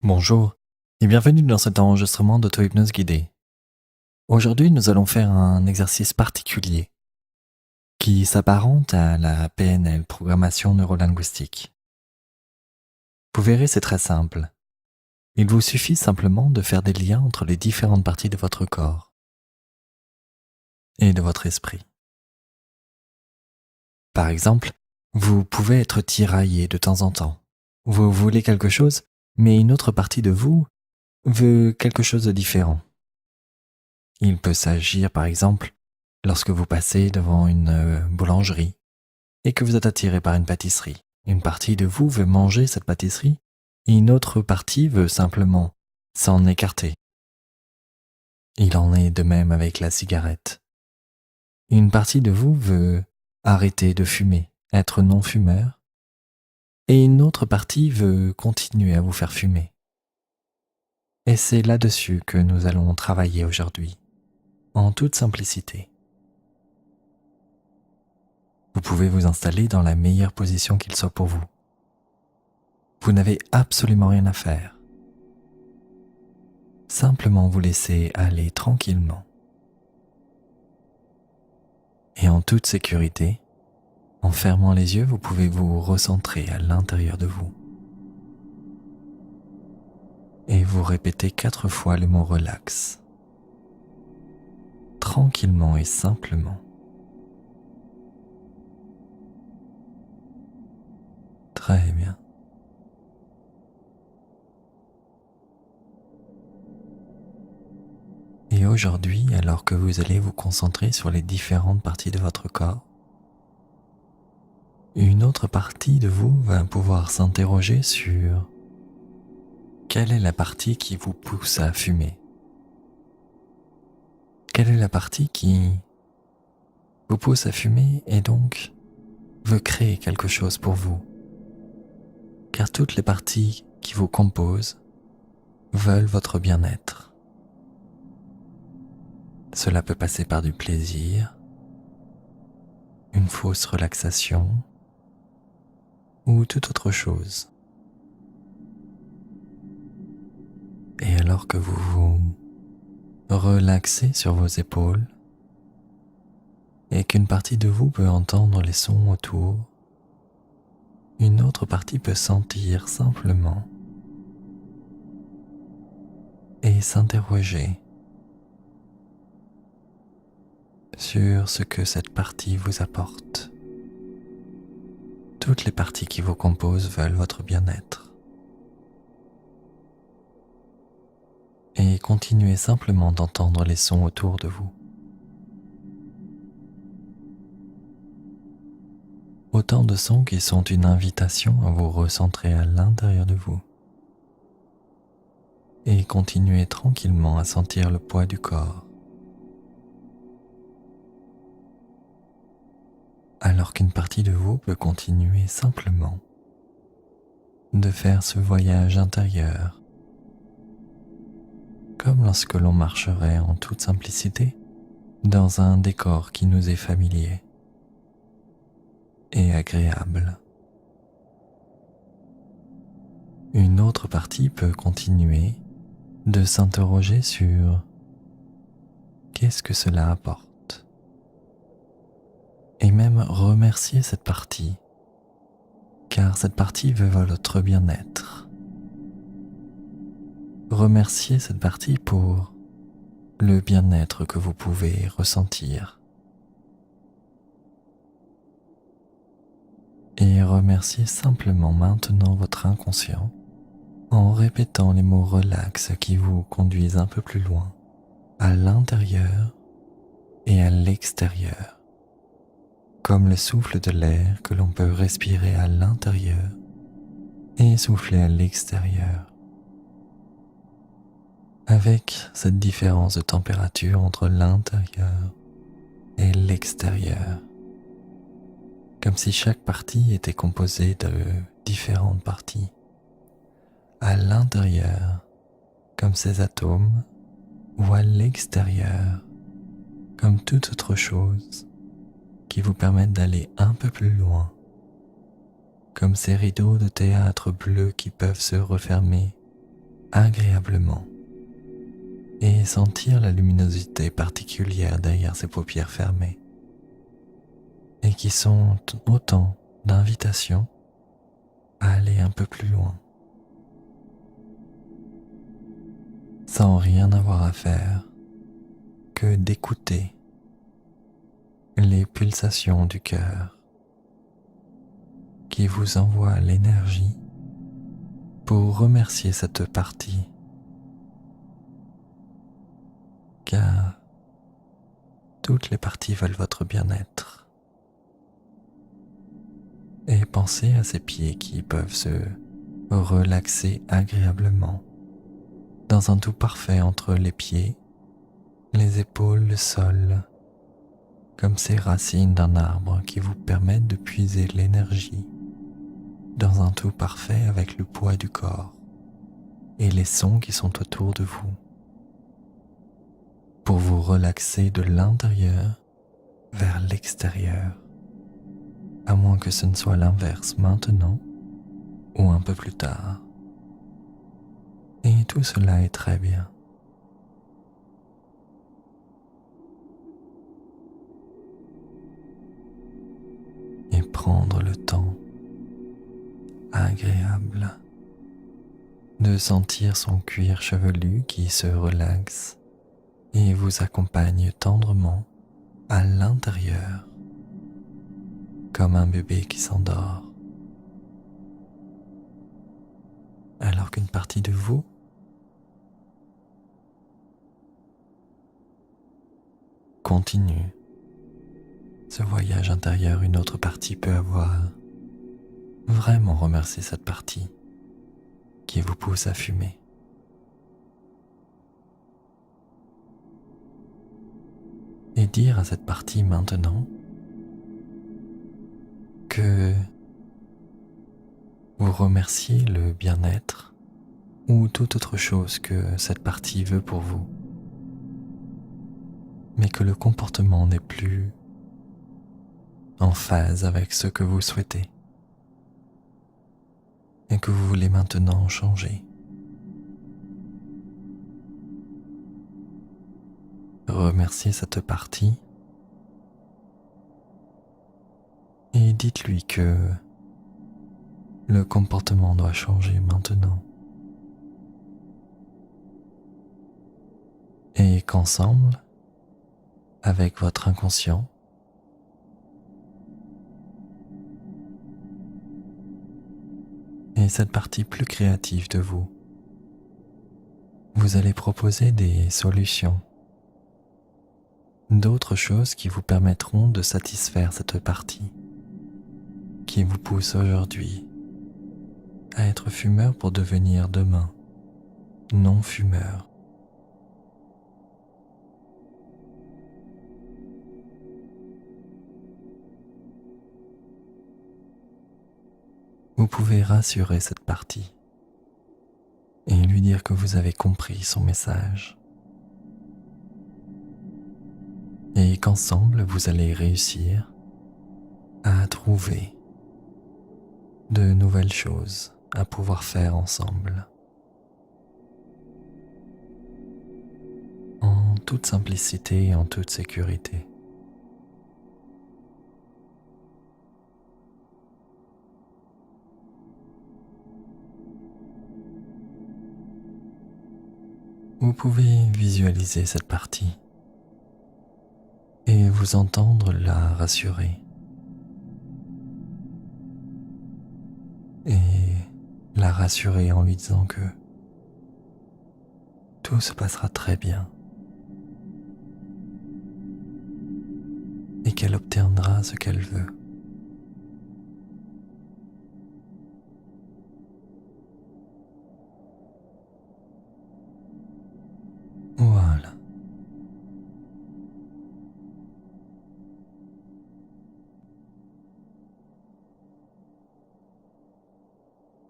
Bonjour et bienvenue dans cet enregistrement d'auto-hypnose guidée. Aujourd'hui, nous allons faire un exercice particulier qui s'apparente à la PNL, programmation neurolinguistique. Vous verrez, c'est très simple. Il vous suffit simplement de faire des liens entre les différentes parties de votre corps et de votre esprit. Par exemple, vous pouvez être tiraillé de temps en temps. Vous voulez quelque chose, mais une autre partie de vous veut quelque chose de différent. Il peut s'agir, par exemple, lorsque vous passez devant une boulangerie et que vous êtes attiré par une pâtisserie. Une partie de vous veut manger cette pâtisserie et une autre partie veut simplement s'en écarter. Il en est de même avec la cigarette. Une partie de vous veut arrêter de fumer, être non-fumeur, et une autre partie veut continuer à vous faire fumer. Et c'est là-dessus que nous allons travailler aujourd'hui, en toute simplicité. Vous pouvez vous installer dans la meilleure position qu'il soit pour vous. Vous n'avez absolument rien à faire. Simplement vous laisser aller tranquillement. Et en toute sécurité, en fermant les yeux, vous pouvez vous recentrer à l'intérieur de vous. Et vous répétez 4 fois le mot relax. Tranquillement et simplement. Très bien. Et aujourd'hui, alors que vous allez vous concentrer sur les différentes parties de votre corps, une autre partie de vous va pouvoir s'interroger sur quelle est la partie qui vous pousse à fumer? Quelle est la partie qui vous pousse à fumer et donc veut créer quelque chose pour vous? Car toutes les parties qui vous composent veulent votre bien-être. Cela peut passer par du plaisir, une fausse relaxation ou toute autre chose. Et alors que vous vous relaxez sur vos épaules et qu'une partie de vous peut entendre les sons autour, une autre partie peut sentir simplement et s'interroger sur ce que cette partie vous apporte. Toutes les parties qui vous composent veulent votre bien-être. Et continuez simplement d'entendre les sons autour de vous. Autant de sons qui sont une invitation à vous recentrer à l'intérieur de vous. Et continuez tranquillement à sentir le poids du corps. Alors qu'une partie de vous peut continuer simplement de faire ce voyage intérieur, comme lorsque l'on marcherait en toute simplicité dans un décor qui nous est familier et agréable. Une autre partie peut continuer de s'interroger sur qu'est-ce que cela apporte, et même remercier cette partie, car cette partie veut votre bien-être. Remerciez cette partie pour le bien-être que vous pouvez ressentir. Et remerciez simplement maintenant votre inconscient en répétant les mots relax qui vous conduisent un peu plus loin, à l'intérieur et à l'extérieur, comme le souffle de l'air que l'on peut respirer à l'intérieur et souffler à l'extérieur. Avec cette différence de température entre l'intérieur et l'extérieur, comme si chaque partie était composée de différentes parties. À l'intérieur, comme ces atomes, ou à l'extérieur, comme toute autre chose qui vous permettent d'aller un peu plus loin, comme ces rideaux de théâtre bleus qui peuvent se refermer agréablement et sentir la luminosité particulière derrière ces paupières fermées et qui sont autant d'invitations à aller un peu plus loin, sans rien avoir à faire que d'écouter les pulsations du cœur qui vous envoient l'énergie pour remercier cette partie, car toutes les parties veulent votre bien-être. Et pensez à ces pieds qui peuvent se relaxer agréablement dans un tout parfait entre les pieds, les épaules, le sol, comme ces racines d'un arbre qui vous permettent de puiser l'énergie dans un tout parfait avec le poids du corps et les sons qui sont autour de vous, pour vous relaxer de l'intérieur vers l'extérieur, à moins que ce ne soit l'inverse maintenant ou un peu plus tard. Et tout cela est très bien. Et prendre le temps agréable de sentir son cuir chevelu qui se relaxe et vous accompagne tendrement à l'intérieur, comme un bébé qui s'endort, alors qu'une partie de vous continue ce voyage intérieur. Une autre partie peut avoir vraiment remercié cette partie qui vous pousse à fumer. Et dire à cette partie maintenant que vous remerciez le bien-être ou toute autre chose que cette partie veut pour vous, mais que le comportement n'est plus en phase avec ce que vous souhaitez et que vous voulez maintenant changer. Remerciez cette partie et dites-lui que le comportement doit changer maintenant et qu'ensemble, avec votre inconscient, et cette partie plus créative de vous, vous allez proposer des solutions, d'autres choses qui vous permettront de satisfaire cette partie qui vous pousse aujourd'hui à être fumeur pour devenir demain non-fumeur. Vous pouvez rassurer cette partie et lui dire que vous avez compris son message et qu'ensemble vous allez réussir à trouver de nouvelles choses à pouvoir faire ensemble en toute simplicité et en toute sécurité. Vous pouvez visualiser cette partie et vous entendre la rassurer et la rassurer en lui disant que tout se passera très bien et qu'elle obtiendra ce qu'elle veut. Voilà.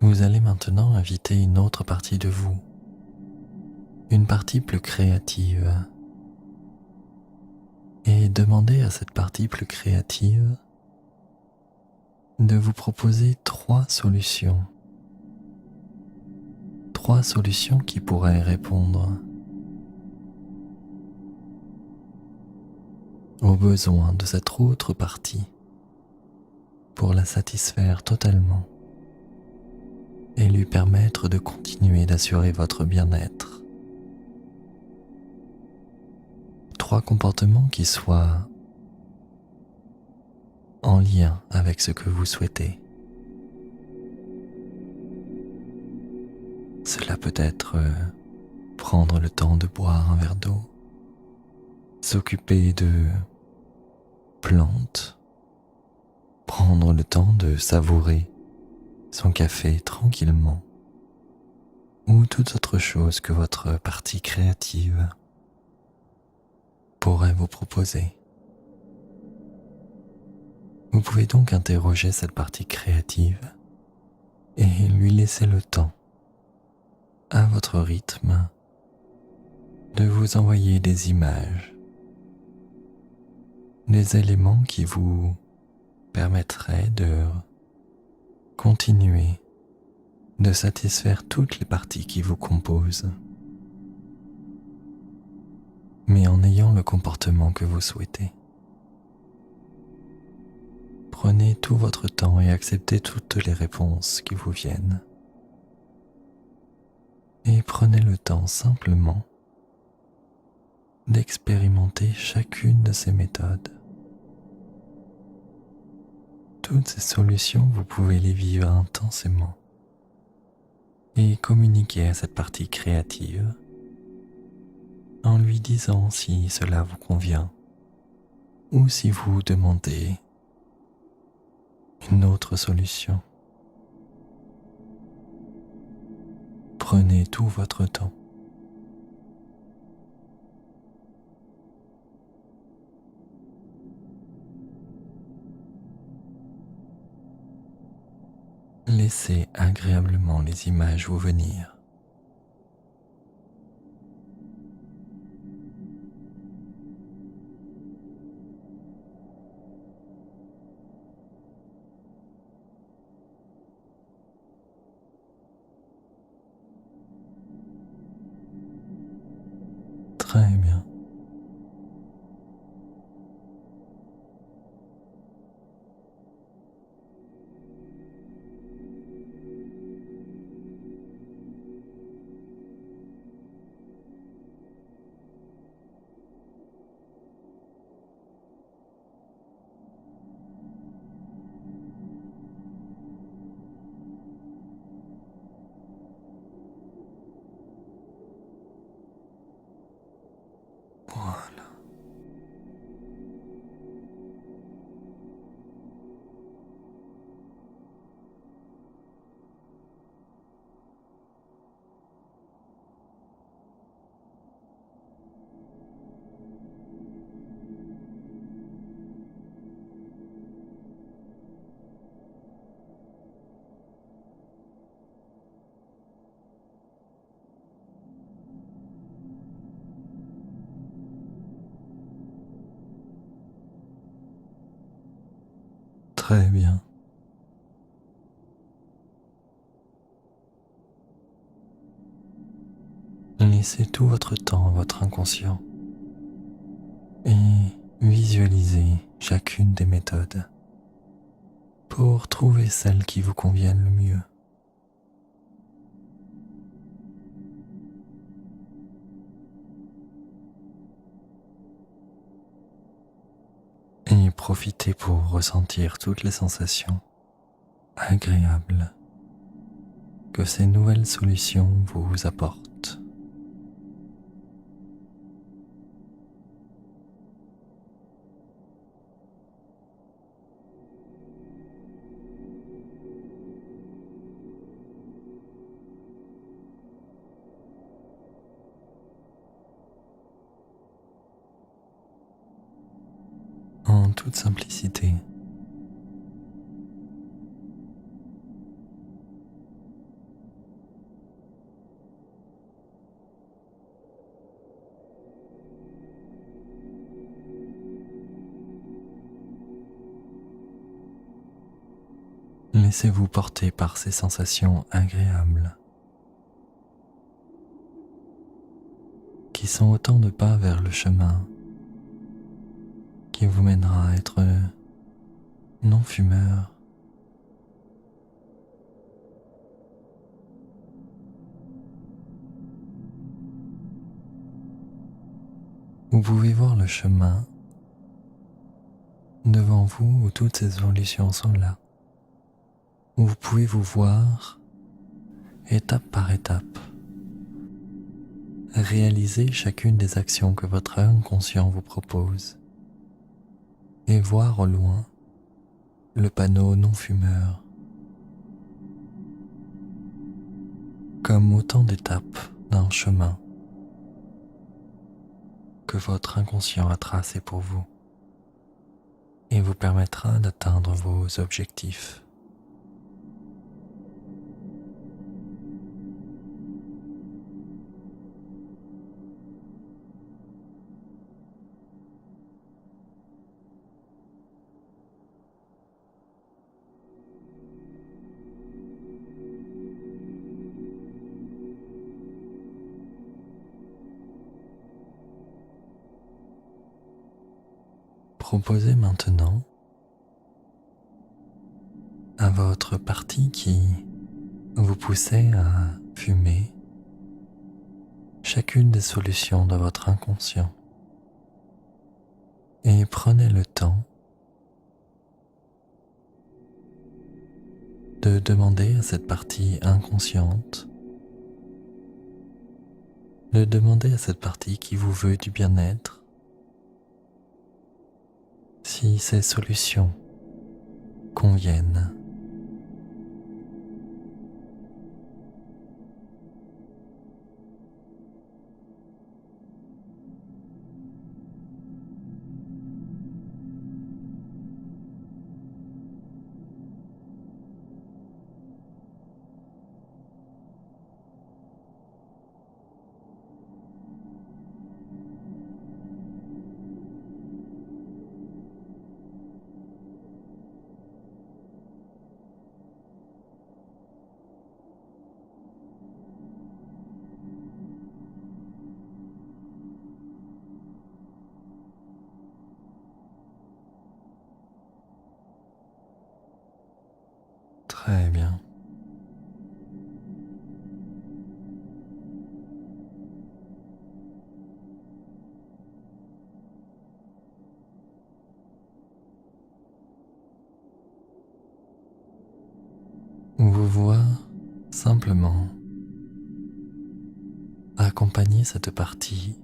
Vous allez maintenant inviter une autre partie de vous, une partie plus créative, et demander à cette partie plus créative de vous proposer 3 solutions, 3 solutions qui pourraient répondre aux besoins de cette autre partie pour la satisfaire totalement et lui permettre de continuer d'assurer votre bien-être. 3 comportements qui soient en lien avec ce que vous souhaitez. Cela peut être prendre le temps de boire un verre d'eau, s'occuper de plantes, prendre le temps de savourer son café tranquillement, ou toute autre chose que votre partie créative pourrait vous proposer. Vous pouvez donc interroger cette partie créative et lui laisser le temps, à votre rythme, de vous envoyer des images, des éléments qui vous permettraient de continuer de satisfaire toutes les parties qui vous composent, mais en ayant le comportement que vous souhaitez. Prenez tout votre temps et acceptez toutes les réponses qui vous viennent. Et prenez le temps simplement d'expérimenter chacune de ces méthodes. Toutes ces solutions, vous pouvez les vivre intensément et communiquer à cette partie créative en lui disant si cela vous convient ou si vous demandez une autre solution. Prenez tout votre temps. Laissez agréablement les images vous venir. Très bien. Voilà. Très bien. Laissez tout votre temps à votre inconscient et visualisez chacune des méthodes pour trouver celle qui vous convienne le mieux. Et profitez pour ressentir toutes les sensations agréables que ces nouvelles solutions vous apportent. En toute simplicité. Laissez-vous porter par ces sensations agréables qui sont autant de pas vers le chemin qui vous mènera à être non-fumeur. Vous pouvez voir le chemin devant vous où toutes ces évolutions sont là, où vous pouvez vous voir étape par étape, réaliser chacune des actions que votre inconscient vous propose et voir au loin le panneau non-fumeur comme autant d'étapes d'un chemin que votre inconscient a tracé pour vous et vous permettra d'atteindre vos objectifs. Proposez maintenant à votre partie qui vous poussait à fumer chacune des solutions de votre inconscient et prenez le temps de demander à cette partie inconsciente, de demander à cette partie qui vous veut du bien-être si ces solutions conviennent. Très bien. Vous voir simplement accompagner cette partie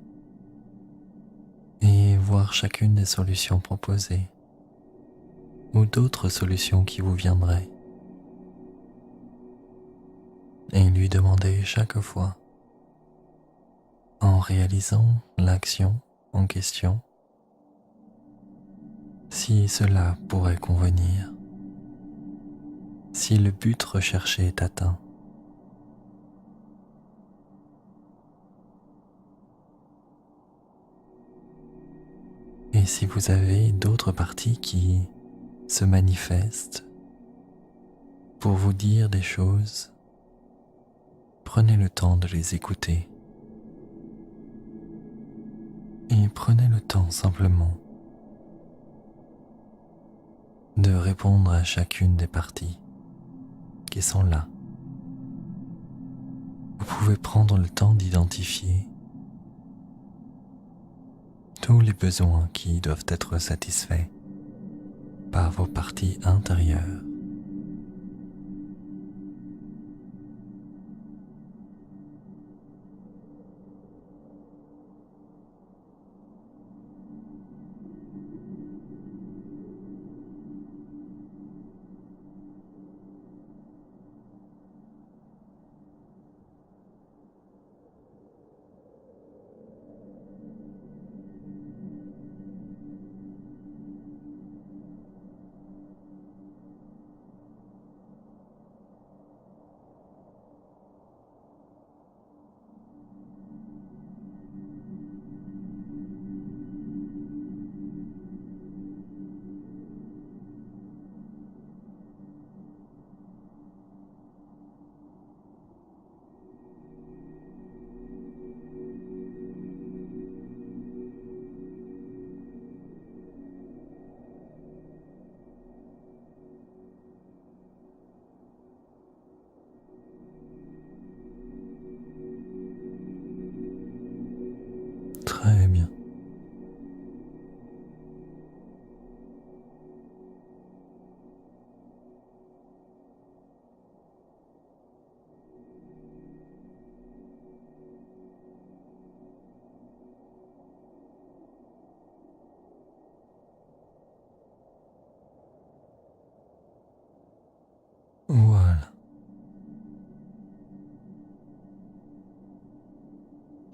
et voir chacune des solutions proposées ou d'autres solutions qui vous viendraient et lui demander chaque fois, en réalisant l'action en question, si cela pourrait convenir, si le but recherché est atteint. Et si vous avez d'autres parties qui se manifestent pour vous dire des choses, prenez le temps de les écouter. Et prenez le temps simplement de répondre à chacune des parties qui sont là. Vous pouvez prendre le temps d'identifier tous les besoins qui doivent être satisfaits par vos parties intérieures.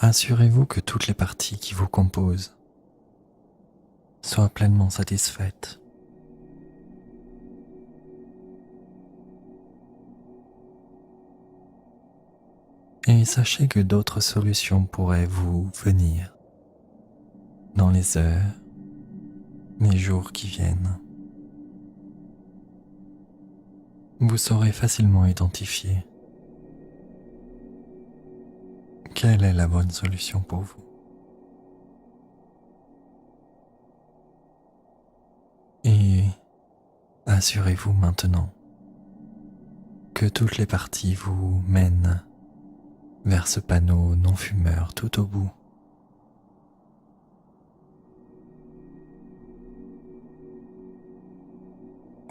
Assurez-vous que toutes les parties qui vous composent soient pleinement satisfaites. Et sachez que d'autres solutions pourraient vous venir dans les heures, les jours qui viennent. Vous saurez facilement identifier quelle est la bonne solution pour vous. Et assurez-vous maintenant que toutes les parties vous mènent vers ce panneau non-fumeur tout au bout.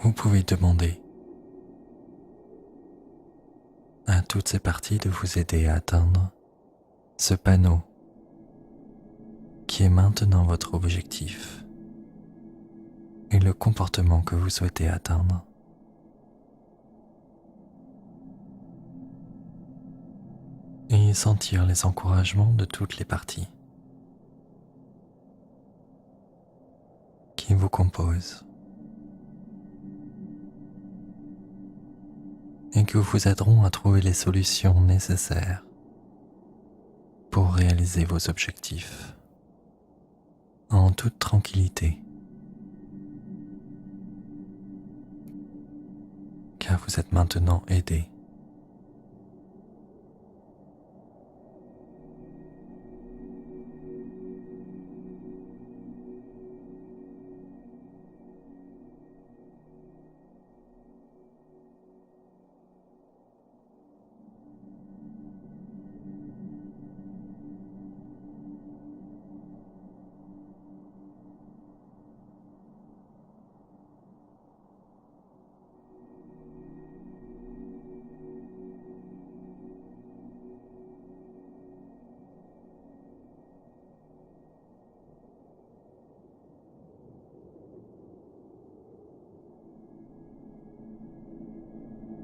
Vous pouvez demander à toutes ces parties de vous aider à atteindre ce panneau qui est maintenant votre objectif et le comportement que vous souhaitez atteindre. Et sentir les encouragements de toutes les parties qui vous composent et qui vous aideront à trouver les solutions nécessaires pour réaliser vos objectifs en toute tranquillité, car vous êtes maintenant aidé.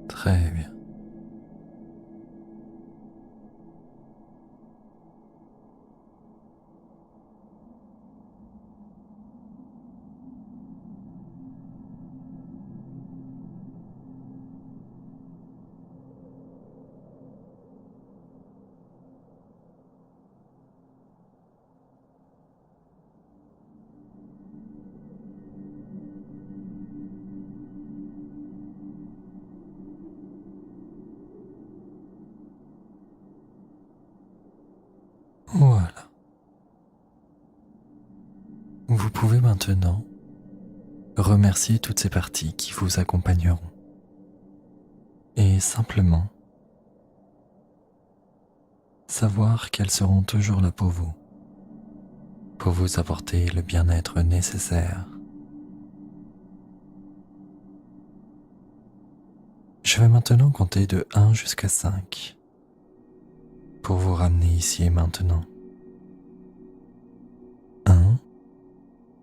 Très bien. Voilà. Vous pouvez maintenant remercier toutes ces parties qui vous accompagneront et simplement savoir qu'elles seront toujours là pour vous apporter le bien-être nécessaire. Je vais maintenant compter de 1 jusqu'à 5 pour vous ramener ici et maintenant. 1.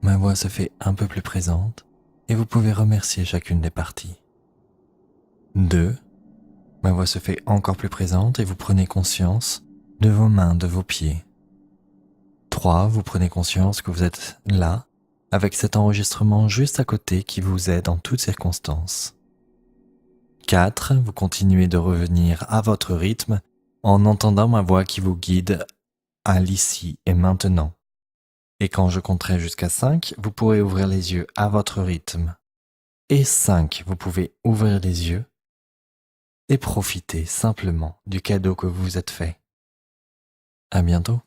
Ma voix se fait un peu plus présente et vous pouvez remercier chacune des parties. 2. Ma voix se fait encore plus présente et vous prenez conscience de vos mains, de vos pieds. 3. Vous prenez conscience que vous êtes là, avec cet enregistrement juste à côté qui vous aide en toutes circonstances. 4. Vous continuez de revenir à votre rythme en entendant ma voix qui vous guide à l'ici et maintenant. Et quand je compterai jusqu'à 5, vous pourrez ouvrir les yeux à votre rythme. Et 5, vous pouvez ouvrir les yeux et profiter simplement du cadeau que vous vous êtes fait. À bientôt.